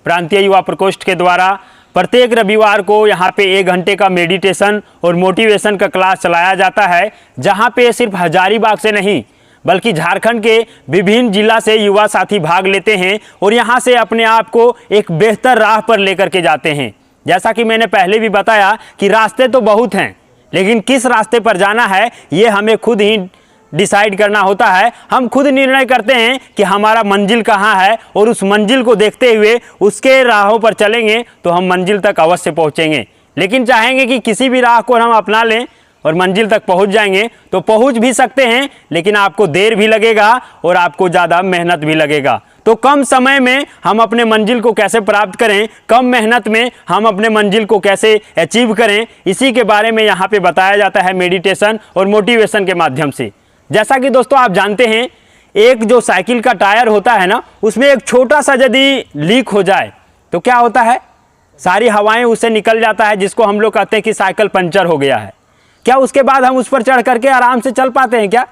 प्रांतीय युवा प्रकोष्ठ के द्वारा प्रत्येक रविवार को यहाँ पे 1 घंटे का मेडिटेशन और मोटिवेशन का क्लास चलाया जाता है, जहाँ पे सिर्फ हजारीबाग से नहीं बल्कि झारखंड के विभिन्न जिला से युवा साथी भाग लेते हैं और यहाँ से अपने आप को एक बेहतर राह पर लेकर के जाते हैं। जैसा कि मैंने पहले भी बताया कि रास्ते तो बहुत हैं, लेकिन किस रास्ते पर जाना है ये हमें खुद ही डिसाइड करना होता है। हम खुद निर्णय करते हैं कि हमारा मंजिल कहाँ है और उस मंजिल को देखते हुए उसके राहों पर चलेंगे तो हम मंजिल तक अवश्य पहुँचेंगे। लेकिन चाहेंगे कि किसी भी राह को हम अपना लें और मंजिल तक पहुंच जाएंगे तो पहुंच भी सकते हैं, लेकिन आपको देर भी लगेगा और आपको ज़्यादा मेहनत भी लगेगा। तो कम समय में हम अपने मंजिल को कैसे प्राप्त करें, कम मेहनत में हम अपने मंजिल को कैसे अचीव करें, इसी के बारे में यहाँ पे बताया जाता है मेडिटेशन और मोटिवेशन के माध्यम से। जैसा कि दोस्तों आप जानते हैं, एक जो साइकिल का टायर होता है ना, उसमें एक छोटा सा यदि लीक हो जाए तो क्या होता है, सारी हवाएं उससे निकल जाता है, जिसको हम लोग कहते हैं कि साइकिल पंचर हो गया है। क्या उसके बाद हम उस पर चढ़ करके आराम से चल पाते हैं क्या?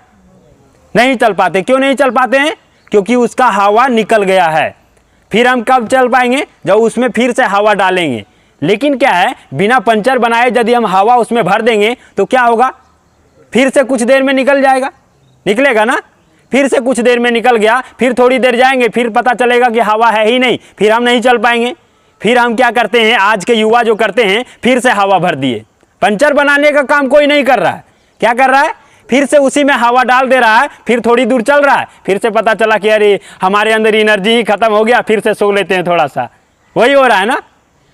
नहीं चल पाते। क्यों नहीं चल पाते हैं? क्योंकि उसका हवा निकल गया है। फिर हम कब चल पाएंगे? जब उसमें फिर से हवा डालेंगे। लेकिन क्या है, बिना पंचर बनाए यदि हम हवा उसमें भर देंगे तो क्या होगा, फिर से कुछ देर में निकल जाएगा, निकलेगा ना। फिर से कुछ देर में निकल गया, फिर थोड़ी देर जाएंगे, फिर पता चलेगा कि हवा है ही नहीं, फिर हम नहीं चल पाएंगे। फिर हम क्या करते हैं, आज के युवा जो करते हैं, फिर से हवा भर दिए। पंचर बनाने का काम कोई नहीं कर रहा है। क्या कर रहा है, फिर से उसी में हवा डाल दे रहा है, फिर थोड़ी दूर चल रहा है, फिर से पता चला कि अरे हमारे अंदर एनर्जी ही खत्म हो गया, फिर से सो लेते हैं थोड़ा सा। वही हो रहा है ना,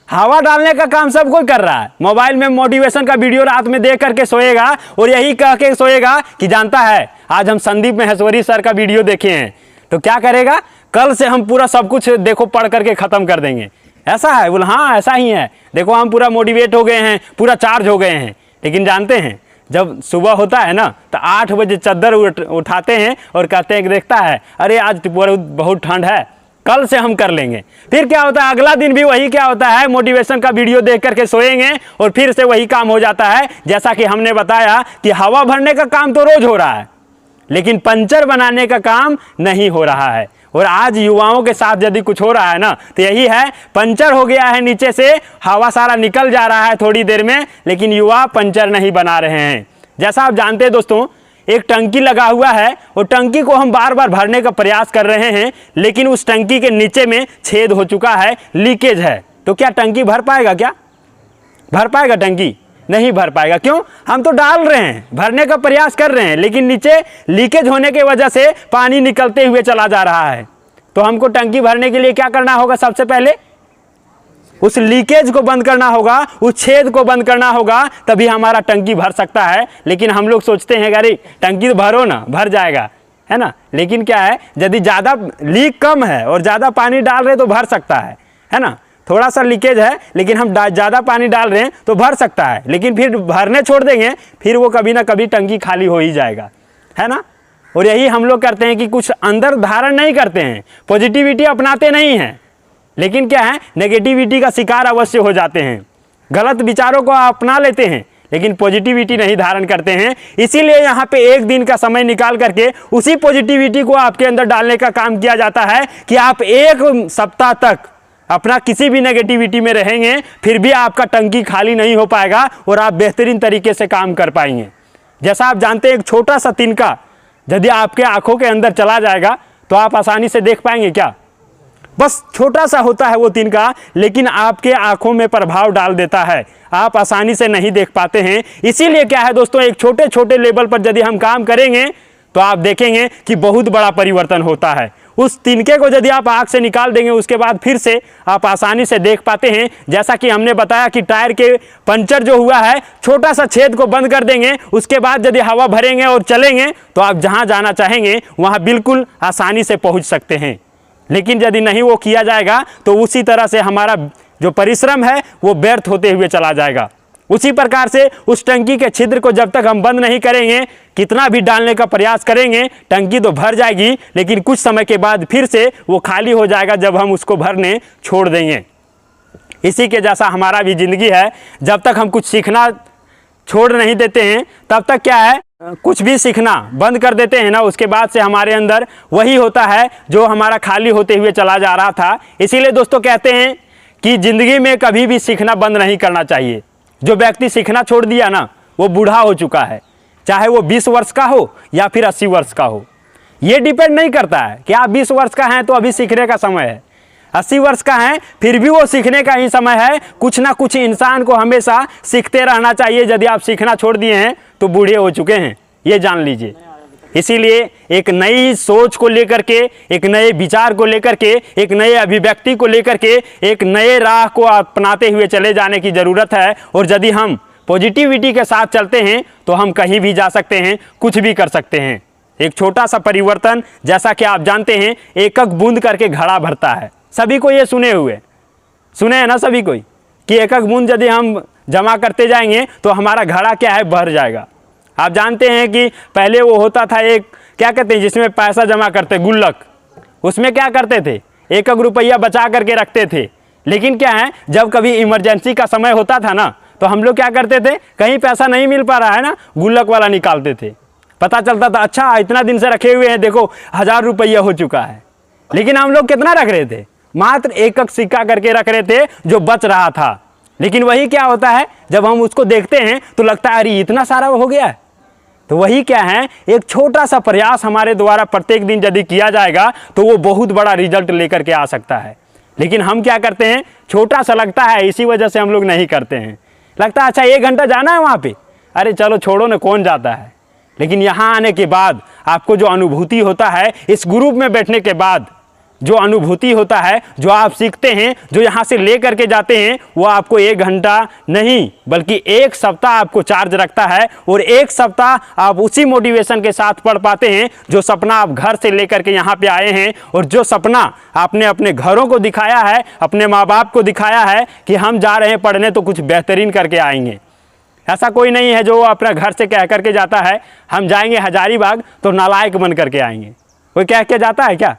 हवा डालने का काम सब कोई कर रहा है। मोबाइल में मोटिवेशन का वीडियो रात में देख करके सोएगा और यही कह के सोएगा कि जानता है आज हम संदीप महेश्वरी सर का वीडियो देखे हैं, तो क्या करेगा, कल से हम पूरा सब कुछ देखो पढ़ करके ख़त्म कर देंगे। ऐसा है? बोल हाँ ऐसा ही है, देखो हम पूरा मोटिवेट हो गए हैं, पूरा चार्ज हो गए हैं। लेकिन जानते हैं, जब सुबह होता है ना तो 8 बजे चद्दर उठाते हैं और कहते हैं कि देखता है अरे आज बहुत ठंड है, कल से हम कर लेंगे। फिर क्या होता है, अगला दिन भी वही क्या होता है, मोटिवेशन का वीडियो देख करके सोएंगे और फिर से वही काम हो जाता है। जैसा कि हमने बताया कि हवा भरने का काम तो रोज हो रहा है, लेकिन पंचर बनाने का काम नहीं हो रहा है। और आज युवाओं के साथ यदि कुछ हो रहा है ना तो यही है, पंचर हो गया है, नीचे से हवा सारा निकल जा रहा है थोड़ी देर में, लेकिन युवा पंचर नहीं बना रहे हैं। जैसा आप जानते हैं दोस्तों, एक टंकी लगा हुआ है और टंकी को हम बार बार भरने का प्रयास कर रहे हैं, लेकिन उस टंकी के नीचे में छेद हो चुका है, लीकेज है। तो क्या टंकी भर पाएगा? क्या भर पाएगा? टंकी नहीं भर पाएगा। क्यों? हम तो डाल रहे हैं, भरने का प्रयास कर रहे हैं, लेकिन नीचे लीकेज होने की वजह से पानी निकलते हुए चला जा रहा है। तो हमको टंकी भरने के लिए क्या करना होगा, सबसे पहले उस लीकेज को बंद करना होगा, उस छेद को बंद करना होगा, तभी हमारा टंकी भर सकता है। लेकिन हम लोग सोचते हैं अरे टंकी तो भरो ना, भर जाएगा, है ना। लेकिन क्या है, यदि ज़्यादा लीक कम है और ज़्यादा पानी डाल रहे तो भर सकता है ना। थोड़ा सा लीकेज है लेकिन हम ज़्यादा पानी डाल रहे हैं तो भर सकता है, लेकिन फिर भरने छोड़ देंगे, फिर वो कभी ना कभी टंकी खाली हो ही जाएगा, है ना। और यही हम लोग करते हैं कि कुछ अंदर धारण नहीं करते हैं, पॉजिटिविटी अपनाते नहीं हैं, लेकिन क्या है, नेगेटिविटी का शिकार अवश्य हो जाते हैं। गलत विचारों को अपना लेते हैं लेकिन पॉजिटिविटी नहीं धारण करते हैं। इसीलिए यहाँ पे 1 दिन का समय निकाल करके उसी पॉजिटिविटी को आपके अंदर डालने का काम किया जाता है कि आप 1 सप्ताह तक अपना किसी भी नेगेटिविटी में रहेंगे, फिर भी आपका टंकी खाली नहीं हो पाएगा और आप बेहतरीन तरीके से काम कर पाएंगे। जैसा आप जानते हैं, एक छोटा सा तिनका यदि आपके आंखों के अंदर चला जाएगा तो आप आसानी से देख पाएंगे क्या? बस छोटा सा होता है वो तिनका, लेकिन आपके आंखों में प्रभाव डाल देता है, आप आसानी से नहीं देख पाते हैं। इसीलिए क्या है दोस्तों, एक छोटे छोटे लेवल पर यदि हम काम करेंगे तो आप देखेंगे कि बहुत बड़ा परिवर्तन होता है। उस तिनके को यदि आप आँख से निकाल देंगे, उसके बाद फिर से आप आसानी से देख पाते हैं। जैसा कि हमने बताया कि टायर के पंचर जो हुआ है, छोटा सा छेद को बंद कर देंगे, उसके बाद यदि हवा भरेंगे और चलेंगे तो आप जहां जाना चाहेंगे वहां बिल्कुल आसानी से पहुंच सकते हैं। लेकिन यदि नहीं वो किया जाएगा तो उसी तरह से हमारा जो परिश्रम है वो व्यर्थ होते हुए चला जाएगा। उसी प्रकार से उस टंकी के छिद्र को जब तक हम बंद नहीं करेंगे, कितना भी डालने का प्रयास करेंगे, टंकी तो भर जाएगी, लेकिन कुछ समय के बाद फिर से वो खाली हो जाएगा जब हम उसको भरने छोड़ देंगे। इसी के जैसा हमारा भी जिंदगी है, जब तक हम कुछ सीखना छोड़ नहीं देते हैं तब तक क्या है, कुछ भी सीखना बंद कर देते हैं ना, उसके बाद से हमारे अंदर वही होता है जो हमारा खाली होते हुए चला जा रहा था। इसीलिए दोस्तों कहते हैं कि ज़िंदगी में कभी भी सीखना बंद नहीं करना चाहिए। जो व्यक्ति सीखना छोड़ दिया ना, वो बूढ़ा हो चुका है, चाहे वो 20 वर्ष का हो या फिर 80 वर्ष का हो। ये डिपेंड नहीं करता है कि आप 20 वर्ष का हैं तो अभी सीखने का समय है, 80 वर्ष का है फिर भी वो सीखने का ही समय है। कुछ ना कुछ इंसान को हमेशा सीखते रहना चाहिए। यदि आप सीखना छोड़ दिए हैं तो बूढ़े हो चुके हैं, ये जान लीजिए। इसीलिए एक नई सोच को लेकर के, एक नए विचार को लेकर के, एक नए अभिव्यक्ति को लेकर के, एक नए राह को अपनाते हुए चले जाने की ज़रूरत है। और यदि हम पॉजिटिविटी के साथ चलते हैं तो हम कहीं भी जा सकते हैं, कुछ भी कर सकते हैं। एक छोटा सा परिवर्तन, जैसा कि आप जानते हैं, एक एक बूंद करके घड़ा भरता है। सभी को ये सुने हैं ना सभी कोई, कि एक एक बूंद यदि हम जमा करते जाएंगे तो हमारा घड़ा क्या है, भर जाएगा। आप जानते हैं कि पहले वो होता था एक, क्या कहते हैं, जिसमें पैसा जमा करते, गुल्लक, उसमें क्या करते थे, एक एक रुपया बचा करके रखते थे। लेकिन क्या है, जब कभी इमरजेंसी का समय होता था ना, तो हम लोग क्या करते थे, कहीं पैसा नहीं मिल पा रहा है ना, गुल्लक वाला निकालते थे। पता चलता था अच्छा इतना दिन से रखे हुए हैं, देखो 1000 रुपया हो चुका है। लेकिन हम लोग कितना रख रहे थे, मात्र एक एक सिक्का करके रख रहे थे जो बच रहा था। लेकिन वही क्या होता है, जब हम उसको देखते हैं तो लगता है अरे इतना सारा हो गया है। तो वही क्या है, एक छोटा सा प्रयास हमारे द्वारा प्रत्येक दिन यदि किया जाएगा तो वो बहुत बड़ा रिजल्ट लेकर के आ सकता है। लेकिन हम क्या करते हैं, छोटा सा लगता है, इसी वजह से हम लोग नहीं करते हैं। लगता है अच्छा 1 घंटा जाना है वहाँ पे, अरे चलो छोड़ो ना, कौन जाता है। लेकिन यहाँ आने के बाद आपको जो अनुभूति होता है, इस ग्रुप में बैठने के बाद जो अनुभूति होता है, जो आप सीखते हैं, जो यहाँ से ले करके जाते हैं, वो आपको 1 घंटा नहीं बल्कि 1 सप्ताह आपको चार्ज रखता है। और 1 सप्ताह आप उसी मोटिवेशन के साथ पढ़ पाते हैं जो सपना आप घर से लेकर के यहाँ पे आए हैं, और जो सपना आपने अपने घरों को दिखाया है, अपने माँ बाप को दिखाया है कि हम जा रहे हैं पढ़ने तो कुछ बेहतरीन करके आएंगे। ऐसा कोई नहीं है जो अपना घर से कह करके जाता है हम जाएंगे हजारीबाग तो नालायक बन करके आएंगे। कोई कह के जाता है क्या?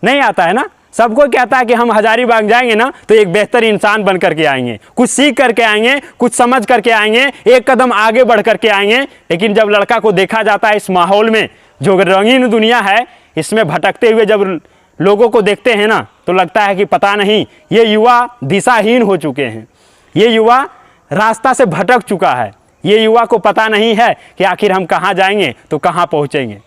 नहीं आता है ना। सबको कहता है कि हम हजारीबाग जाएंगे ना तो एक बेहतर इंसान बन करके आएंगे, कुछ सीख करके आएंगे, कुछ समझ करके आएंगे, एक कदम आगे बढ़ करके आएंगे। लेकिन जब लड़का को देखा जाता है इस माहौल में, जो रंगीन दुनिया है, इसमें भटकते हुए जब लोगों को देखते हैं ना, तो लगता है कि पता नहीं ये युवा दिशाहीन हो चुके हैं, ये युवा रास्ता से भटक चुका है, ये युवा को पता नहीं है कि आखिर हम कहाँ जाएंगे तो कहाँ पहुँचेंगे।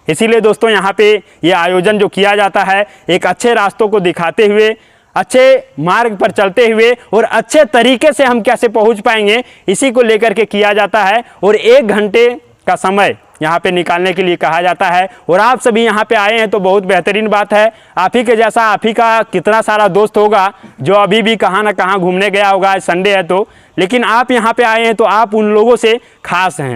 इसीलिए दोस्तों यहाँ पे ये आयोजन जो किया जाता है, एक अच्छे रास्तों को दिखाते हुए, अच्छे मार्ग पर चलते हुए और अच्छे तरीके से हम कैसे पहुँच पाएंगे, इसी को लेकर के किया जाता है। और 1 घंटे का समय यहाँ पे निकालने के लिए कहा जाता है। और आप सभी यहाँ पे आए हैं तो बहुत बेहतरीन बात है। आप ही के जैसा, आप ही का कितना सारा दोस्त होगा जो अभी भी कहाँ ना कहाँ घूमने गया होगा, आज संडे है तो, लेकिन आप यहाँ पे आए हैं तो आप उन लोगों से खास हैं।